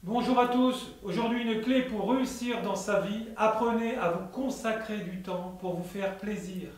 Bonjour à tous, aujourd'hui une clé pour réussir dans sa vie, apprenez à vous consacrer du temps pour vous faire plaisir.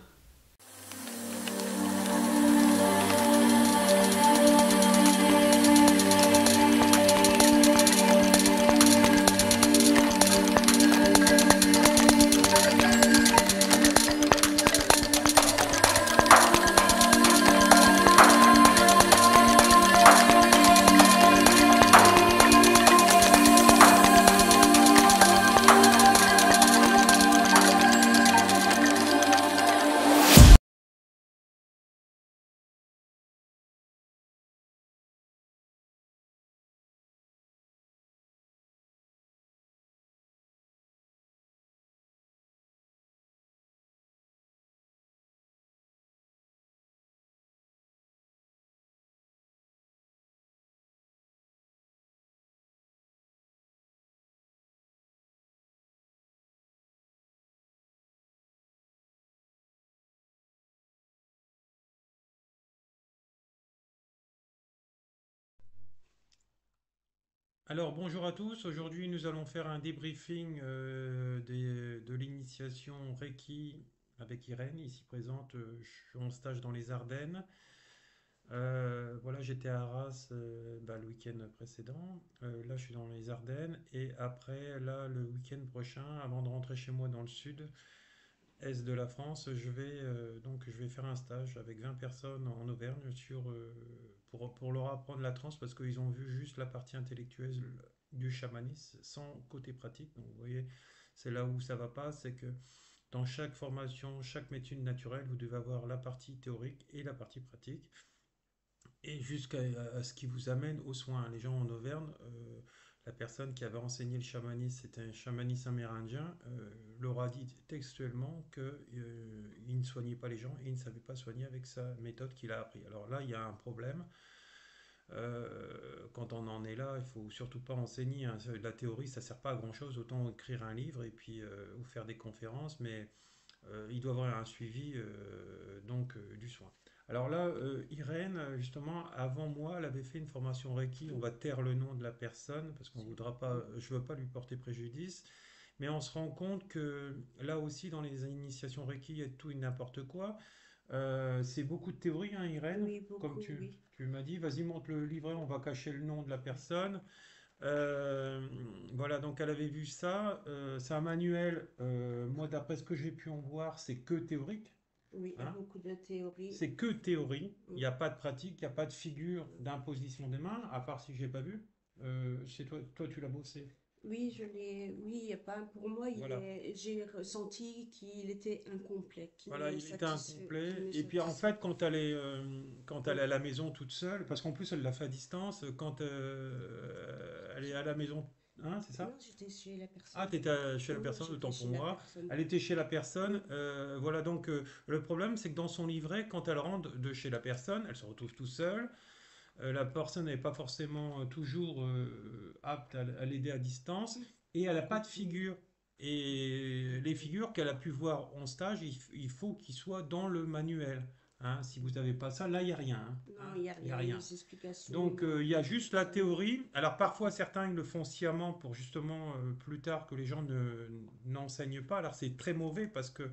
Alors bonjour à tous, aujourd'hui nous allons faire un débriefing de l'initiation Reiki avec Irène, ici présente. Je suis en stage dans les Ardennes. Voilà, j'étais à Arras le week-end précédent. Là, je suis dans les Ardennes. Et après, là, le week-end prochain, avant de rentrer chez moi dans le sud, est de la France, je vais faire un stage avec 20 personnes en Auvergne pour leur apprendre la transe parce qu'ils ont vu juste la partie intellectuelle du chamanisme sans côté pratique. Donc, vous voyez, c'est là où ça va pas, c'est que dans chaque formation, chaque médecine naturelle, vous devez avoir la partie théorique et la partie pratique et jusqu'à ce qui vous amène aux soins. Les gens en Auvergne, la personne qui avait enseigné le chamanisme, c'était un chamaniste amérindien, leur a dit textuellement qu'il ne soignait pas les gens et il ne savait pas soigner avec sa méthode qu'il a appris. Alors là, il y a un problème. Quand on en est là, il faut surtout pas enseigner, hein. La théorie, ça sert pas à grand chose. Autant écrire un livre et puis ou faire des conférences, mais il doit avoir un suivi du soin. Alors là, Irène, justement, avant moi, elle avait fait une formation Reiki. On va taire le nom de la personne parce qu'on voudra pas, je veux pas lui porter préjudice. Mais on se rend compte que là aussi, dans les initiations Reiki, il y a tout et n'importe quoi. C'est beaucoup de théorie, hein, Irène, Oui, comme beaucoup, oui. tu m'as dit. Vas-y, montre le livret, on va cacher le nom de la personne. Euh, voilà, donc elle avait vu ça. C'est un manuel. Moi, d'après ce que j'ai pu en voir, c'est que théorique. Oui, il y a Hein. beaucoup de théories. C'est que théorie. Il Mm. n'y a pas de pratique, il n'y a pas de figure d'imposition des mains, à part si j'ai pas vu. Chez toi, tu l'as bossé. Oui, je l'ai. Oui, il y a pas. Pour moi, Voilà. j'ai ressenti qu'il était incomplet, Voilà, il était qu'il incomplet. me Et puis en satisfait fait, pas. quand elle Mm. est à la maison toute seule, parce qu'en plus elle l'a fait à distance, quand elle est à la maison, hein, c'est Non, ça? j'étais chez la Ah, personne. tu étais chez la Mm, personne, j'étais autant pour chez la moi. personne. Elle était chez la Mm. personne. Voilà, donc le problème, c'est que dans son livret, quand elle rentre de chez la personne, elle se retrouve tout seule. La personne n'est pas forcément toujours apte à l'aider à distance et elle n'a pas de figure. Et les figures qu'elle a pu voir en stage, il faut qu'ils soient dans le manuel. Hein. Si vous n'avez pas ça, là, il n'y a rien. Hein. Non, Hein, il n'y a il n'y a rien. rien. Les explications Donc il y a juste la personnelles. théorie. Alors parfois certains ils le font sciemment pour justement plus tard que les gens n'enseignent pas. Alors c'est très mauvais parce que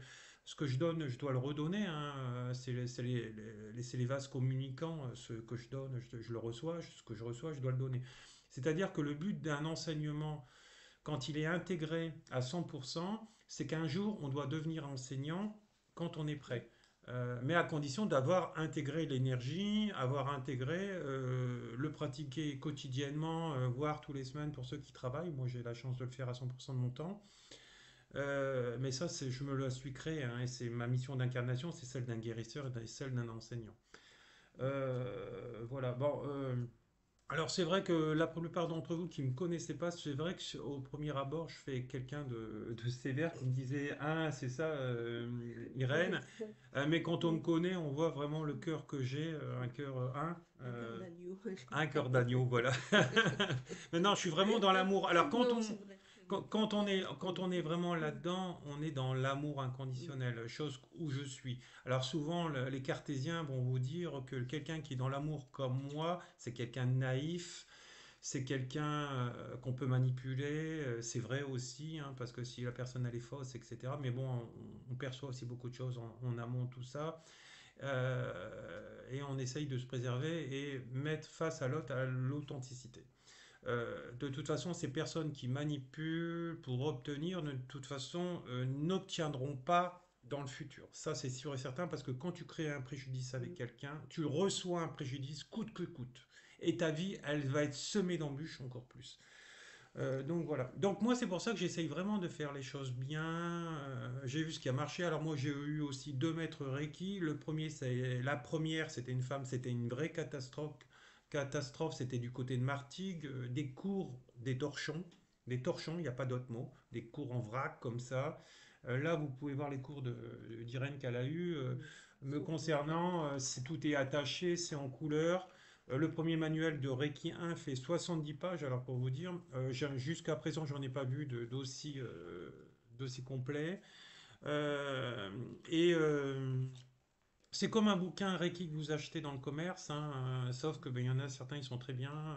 ce que je donne, je dois le redonner. Hein. C'est les vases communicants. Ce que je donne, je le reçois. Ce que je reçois, je dois le donner. C'est-à-dire que le but d'un enseignement, quand il est intégré à 100%, c'est qu'un jour on doit devenir enseignant quand on est prêt. Mais à condition d'avoir intégré l'énergie, avoir intégré, le pratiquer quotidiennement, voire tous les semaines pour ceux qui travaillent. Moi, j'ai la chance de le faire à 100% de mon temps. Mais ça, je me le suis créé, hein, et c'est ma mission d'incarnation, c'est celle d'un guérisseur et celle d'un enseignant. Voilà. Bon, alors c'est vrai que la plupart d'entre vous qui ne me connaissaient pas, c'est vrai que au premier abord, je fais quelqu'un de sévère qui me disait ah c'est ça Irène. Mais quand on me connaît, on voit vraiment le cœur que j'ai, un cœur Un cœur d'agneau. un cœur d'agneau, voilà. Maintenant, je suis vraiment dans l'amour. Alors Non, c'est vrai. quand on est vraiment là-dedans, on est dans l'amour Mm. inconditionnel, chose où je suis. Alors souvent, les cartésiens vont vous dire que quelqu'un qui est dans l'amour comme moi, c'est quelqu'un de naïf, c'est quelqu'un qu'on peut manipuler, c'est vrai aussi, hein, parce que si la personne elle est fausse, etc. Mais bon, on perçoit aussi beaucoup de choses en amont, tout ça. Et on essaye de se préserver et mettre face à l'autre à l'authenticité. De toute façon, ces personnes qui manipulent pour obtenir, de toute façon, n'obtiendront pas dans le futur. Ça, c'est sûr et certain, parce que quand tu crées un préjudice avec Mm. quelqu'un, tu reçois un préjudice coûte que coûte. Et ta vie, elle va être semée d'embûches encore plus. Donc voilà. Donc moi, c'est pour ça que j'essaye vraiment de faire les choses bien. J'ai vu ce qui a marché. Alors moi, j'ai eu aussi deux maîtres Reiki. La première, c'était une femme, c'était une vraie catastrophe. Catastrophe, c'était du côté de Martigues, des cours, des torchons, il n'y a pas d'autre mot, des cours en vrac comme ça. Là, vous pouvez voir les cours d'Irène qu'elle a eu. Mm. Me Sont beaux, oui. concernant, tout est attaché, c'est en couleur. Le premier manuel de Reiki 1 fait 70 pages, alors pour vous dire, jusqu'à présent, j'en ai pas vu d'aussi complet. Euh, et c'est comme un bouquin Reiki que vous achetez dans le commerce, hein, sauf que ben, il y en a certains, ils sont très bien,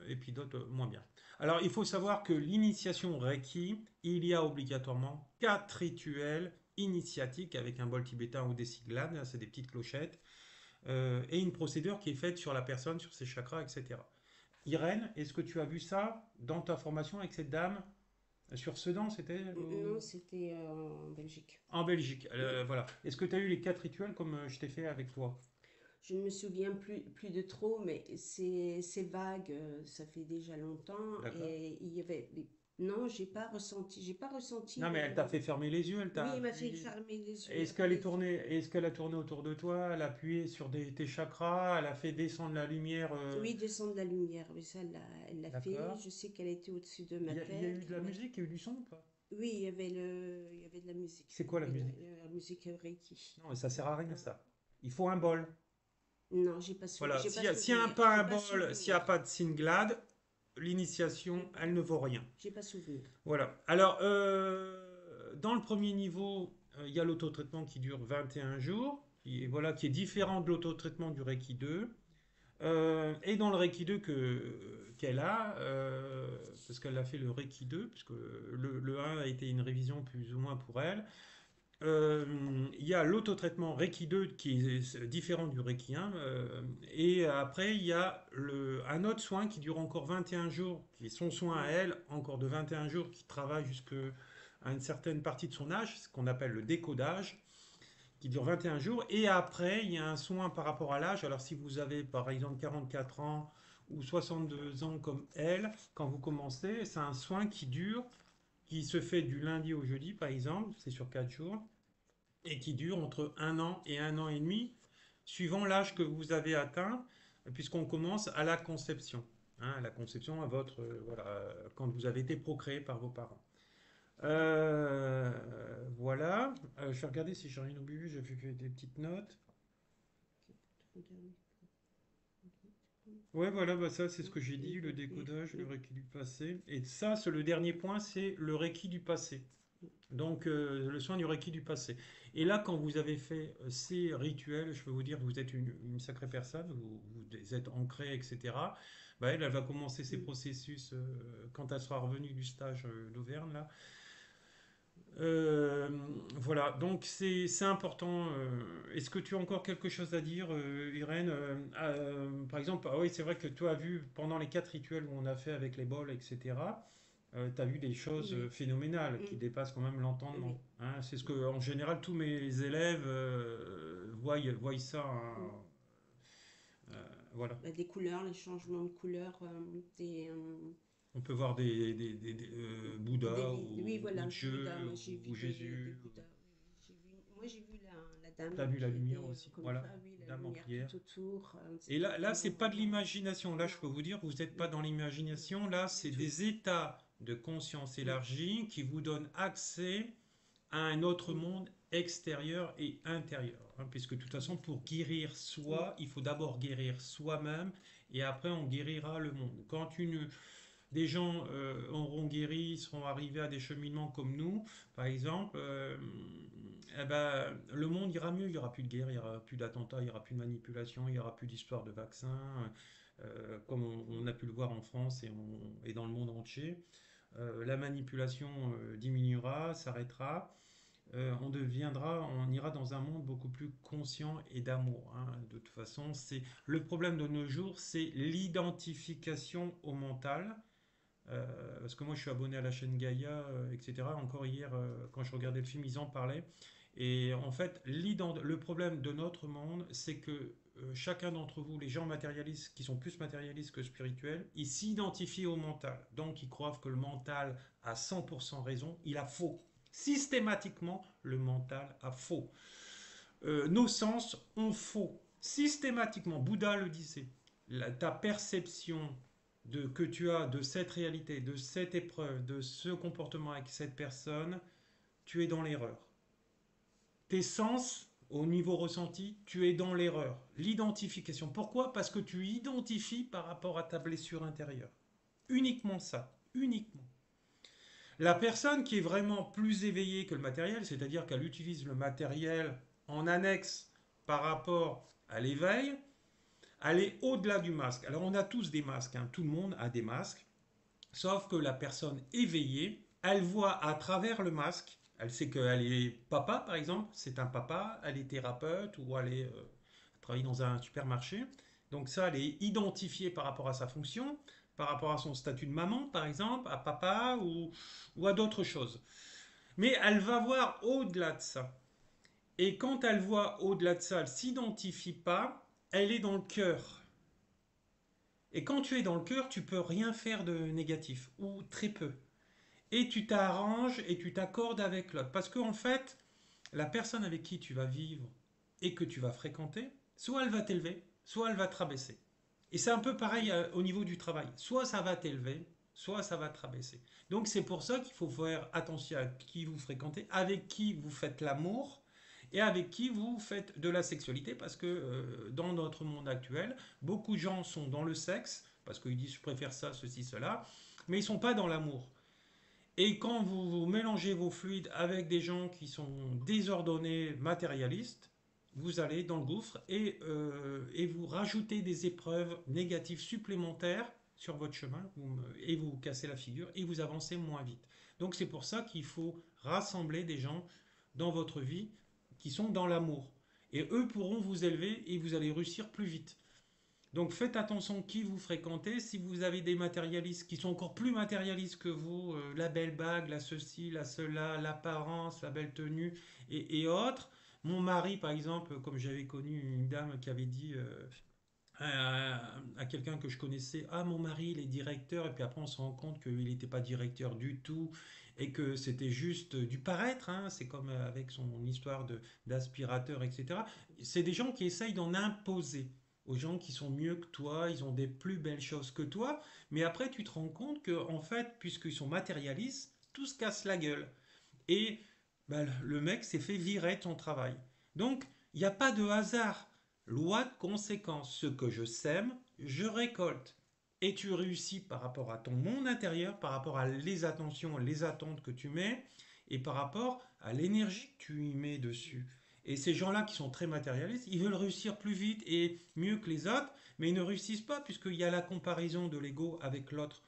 et puis d'autres moins bien. Alors, il faut savoir que l'initiation Reiki, il y a obligatoirement 4 rituels initiatiques avec un bol tibétain ou des cyclades, c'est des petites clochettes, et une procédure qui est faite sur la personne, sur ses chakras, etc. Irène, est-ce que tu as vu ça dans ta formation avec cette dame sur Sedan, c'était Non, c'était en Belgique. en Belgique? Oui. Voilà. Est-ce que tu as eu les 4 rituels comme je t'ai fait avec toi? Je ne me souviens plus de trop, mais c'est vague, ça fait déjà longtemps. D'accord. Et il y avait. Non, j'ai pas ressenti Non, mais elle t'a fait fermer les yeux, elle t'a Oui, il m'a fait appuyé. fermer les yeux. Est-ce qu'elle a tourné autour de toi? Elle a appuyé sur tes chakras? Elle a fait descendre la lumière? Oui, descendre la lumière, oui, ça, elle l'a fait. D'accord. Je sais qu'elle était au-dessus de ma Il y a eu tête. de la musique, il y a eu du son ou pas? Oui, il y avait de la musique. C'est Il y quoi la avait musique? la musique Reiki. Non, mais ça sert à rien Ah. ça. Il faut un bol. Non, Voilà, j'ai pas s'il n'y a souvenir. pas J'ai un pas bol, s'il n'y a souvenir. pas de Singlad, l'initiation, elle ne vaut rien. J'ai pas souvenir. Voilà. Alors, dans le premier niveau, il y a l'autotraitement qui dure 21 jours, qui est différent de l'autotraitement du Reiki 2. Et dans le Reiki 2 qu'elle a, parce qu'elle a fait le Reiki 2, puisque le 1 a été une révision plus ou moins pour elle, euh, il y a l'autotraitement Reiki 2 qui est différent du Reiki 1. Et après, il y a un autre soin qui dure encore 21 jours, qui est son soin à elle, encore de 21 jours, qui travaille jusqu'à une certaine partie de son âge, ce qu'on appelle le décodage, qui dure 21 jours. Et après, il y a un soin par rapport à l'âge. Alors, si vous avez par exemple 44 ans ou 62 ans comme elle, quand vous commencez, c'est un soin qui se fait du lundi au jeudi, par exemple, c'est sur 4 jours et qui dure entre 1 an et 1 an et demi, suivant l'âge que vous avez atteint, puisqu'on commence à la conception. Hein, à la conception, voilà, quand vous avez été procréé par vos parents. Voilà. Je vais regarder si j'ai rien oublié. J'ai fait des petites notes. Ouais, voilà, bah ça, c'est ce que j'ai dit, le décodage, le Reiki du passé. Et ça, c'est le dernier point, c'est le Reiki du passé. Donc, le soin du Reiki du passé. Et là, quand vous avez fait ces rituels, je peux vous dire que vous êtes une sacrée personne, vous êtes ancré, etc. Bah, elle va commencer ses processus quand elle sera revenue du stage d'Auvergne, là. Euh, voilà, donc c'est important. Est-ce que tu as encore quelque chose à dire, Irène? Par exemple, ah oui, c'est vrai que tu as vu pendant les 4 rituels où on a fait avec les bols, etc. Tu as vu des choses Oui. phénoménales qui Mm. dépassent quand même l'entendement. Oui. Hein. C'est ce que, en général, tous mes élèves voient ça, Mm. hein. Voilà. Bah, des couleurs, les changements de couleurs, On peut voir Bouddha oui, ou voilà, Dieu Bouddha. Moi, j'ai vu ou des Jésus. Bouddhas. Moi, j'ai vu la dame T'as vu la qui lumière était aussi, comme voilà, ça, oui, la dame en lumière prière. tout autour. Et C'était là, c'est vraiment, pas de vraiment. l'imagination. Là, je peux Non, vous dire, vous n'êtes pas non, dans l'imagination. Là, du c'est tout. des états de conscience Mm. élargie qui vous donnent accès à un autre Mm. monde extérieur et intérieur. Hein, puisque de toute façon, pour guérir Mm. soi, il faut d'abord guérir soi-même et après on guérira le monde. Des gens auront guéri, seront arrivés à des cheminements comme nous, par exemple, eh ben, le monde ira mieux, il n'y aura plus de guerre, il n'y aura plus d'attentats, il n'y aura plus de manipulation, il n'y aura plus d'histoire de vaccins. comme on a pu le voir en France et dans le monde entier. La manipulation diminuera, s'arrêtera. On ira dans un monde beaucoup plus conscient et d'amour, hein. De toute façon, c'est le problème de nos jours, c'est l'identification au mental. Parce que moi, je suis abonné à la chaîne Gaïa, etc. Encore hier, quand je regardais le film, ils en parlaient. Et en fait, le problème de notre monde, c'est que chacun d'entre vous, les gens matérialistes, qui sont plus matérialistes que spirituels, ils s'identifient au mental. Donc, ils croient que le mental a 100% raison. Il a faux. Systématiquement, le mental a faux. Nos sens ont faux. Systématiquement, Bouddha le disait. Ta perception que tu as de cette réalité, de cette épreuve, de ce comportement avec cette personne, tu es dans l'erreur. Tes sens, au niveau ressenti, tu es dans l'erreur. L'identification. Pourquoi? Parce que tu identifies par rapport à ta blessure intérieure. Uniquement ça. Uniquement. La personne qui est vraiment plus éveillée que le matériel, c'est-à-dire qu'elle utilise le matériel en annexe par rapport à l'éveil, elle est au-delà du masque. Alors on a tous des masques, hein. Tout le monde a des masques, sauf que la personne éveillée, elle voit à travers le masque, elle sait qu'elle est papa par exemple, c'est un papa, elle est thérapeute ou elle travaille dans un supermarché. Donc ça, elle est identifiée par rapport à sa fonction, par rapport à son statut de maman par exemple, à papa ou à d'autres choses. Mais elle va voir au-delà de ça. Et quand elle voit au-delà de ça, elle ne s'identifie pas, elle est dans le cœur. Et quand tu es dans le cœur, tu peux rien faire de négatif, ou très peu. Et tu t'arranges et tu t'accordes avec l'autre. Parce qu'en fait, la personne avec qui tu vas vivre et que tu vas fréquenter, soit elle va t'élever, soit elle va te rabaisser. Et c'est un peu pareil au niveau du travail. Soit ça va t'élever, soit ça va te rabaisser. Donc c'est pour ça qu'il faut faire attention à qui vous fréquentez, avec qui vous faites l'amour et avec qui vous faites de la sexualité. Parce que dans notre monde actuel, beaucoup de gens sont dans le sexe, parce qu'ils disent je préfère ça, ceci, cela, mais ils ne sont pas dans l'amour. Et quand vous mélangez vos fluides avec des gens qui sont désordonnés, matérialistes, vous allez dans le gouffre et vous rajoutez des épreuves négatives supplémentaires sur votre chemin et vous cassez la figure et vous avancez moins vite. Donc c'est pour ça qu'il faut rassembler des gens dans votre vie qui sont dans l'amour. Et eux pourront vous élever et vous allez réussir plus vite. Donc faites attention qui vous fréquentez. Si vous avez des matérialistes qui sont encore plus matérialistes que vous, la belle bague, la ceci, la cela, l'apparence, la belle tenue et autres. Mon mari, par exemple, comme j'avais connu une dame qui avait dit à quelqu'un que je connaissais, ah mon mari il est directeur, et puis après on se rend compte qu'il n'était pas directeur du tout et que c'était juste du paraître, hein. C'est comme avec son histoire d'aspirateur, etc. C'est des gens qui essayent d'en imposer aux gens qui sont mieux que toi, ils ont des plus belles choses que toi, mais après tu te rends compte que en fait, puisqu'ils sont matérialistes, tout se casse la gueule. Et ben, le mec s'est fait virer de son travail. Donc, il n'y a pas de hasard. Loi de conséquence. Ce que je sème, je récolte. Et tu réussis par rapport à ton monde intérieur, par rapport à les attentions, les attentes que tu mets, et par rapport à l'énergie que tu y mets dessus. Et ces gens-là qui sont très matérialistes, ils veulent réussir plus vite et mieux que les autres, mais ils ne réussissent pas puisqu'il y a la comparaison de l'ego avec l'autre.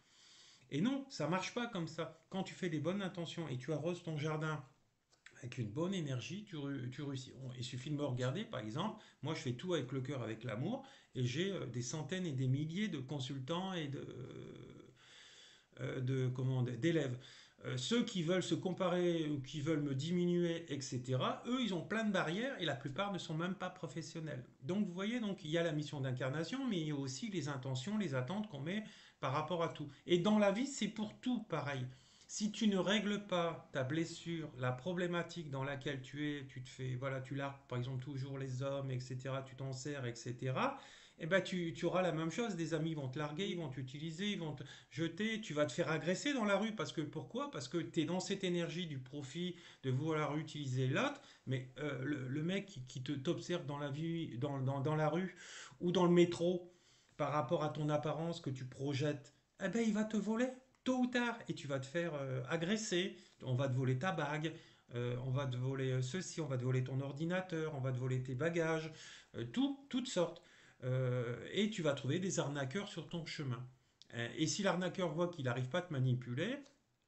Et non, ça marche pas comme ça. Quand tu fais des bonnes intentions et tu arroses ton jardin avec une bonne énergie, tu réussis. Il suffit de me regarder, par exemple. Moi, je fais tout avec le cœur, avec l'amour, et j'ai des centaines et des milliers de consultants et d'élèves. Ceux qui veulent se comparer ou qui veulent me diminuer, etc., eux, ils ont plein de barrières et la plupart ne sont même pas professionnels. Donc, vous voyez, donc, il y a la mission d'incarnation, mais il y a aussi les intentions, les attentes qu'on met par rapport à tout. Et dans la vie, c'est pour tout pareil. Si tu ne règles pas ta blessure, la problématique dans laquelle tu es, tu te fais, voilà, tu largues par exemple toujours les hommes, etc., tu t'en sers, etc., eh ben tu auras la même chose. Des amis vont te larguer, ils vont t'utiliser, ils vont te jeter, tu vas te faire agresser dans la rue. Parce que pourquoi? Parce que tu es dans cette énergie du profit, de vouloir utiliser l'autre, mais le mec qui t'observe dans la vie, dans la rue ou dans le métro, par rapport à ton apparence que tu projettes, eh ben il va te voler tôt ou tard et tu vas te faire agresser. On va te voler ta bague, on va te voler ceci, on va te voler ton ordinateur, on va te voler tes bagages, toutes sortes. Et tu vas trouver des arnaqueurs sur ton chemin. Et si l'arnaqueur voit qu'il n'arrive pas à te manipuler,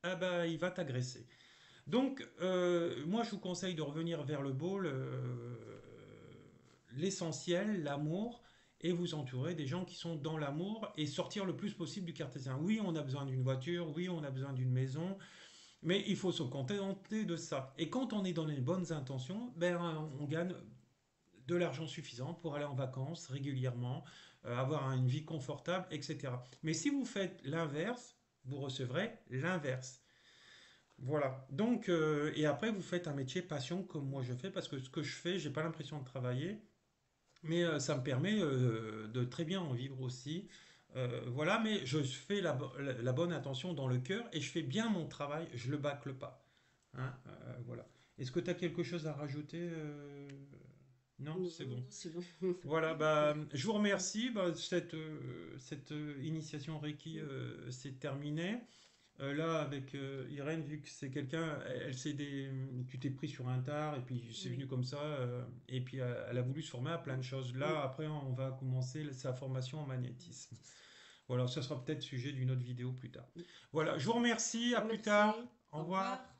ah ben, il va t'agresser. Donc, moi, je vous conseille de revenir vers le beau, l'essentiel, l'amour, et vous entourer des gens qui sont dans l'amour et sortir le plus possible du cartésien. Oui, on a besoin d'une voiture, oui, on a besoin d'une maison, mais il faut se contenter de ça. Et quand on est dans les bonnes intentions, ben, on gagne de l'argent suffisant pour aller en vacances régulièrement, avoir une vie confortable, etc. Mais si vous faites l'inverse, vous recevrez l'inverse. Voilà. Donc, et après, vous faites un métier passion comme moi je fais, parce que ce que je fais, j'ai pas l'impression de travailler, mais ça me permet de très bien en vivre aussi. Voilà, mais je fais la bonne intention dans le cœur et je fais bien mon travail, je le bâcle pas. Hein, voilà. Est-ce que tu as quelque chose à rajouter Non, Non, c'est bon. non, c'est bon. Voilà, bah, je vous remercie. Bah, cette initiation Reiki s'est terminée. Là, avec Irène, vu que c'est quelqu'un, tu t'es pris sur un tard et puis c'est venu Oui. comme ça. Et puis elle a voulu se former à plein de choses. Là, Mm. après, on va commencer sa formation en magnétisme. Voilà, ça sera peut-être sujet d'une autre vidéo plus tard. Voilà, je vous remercie. À plus tard. Merci. Au Au revoir. revoir.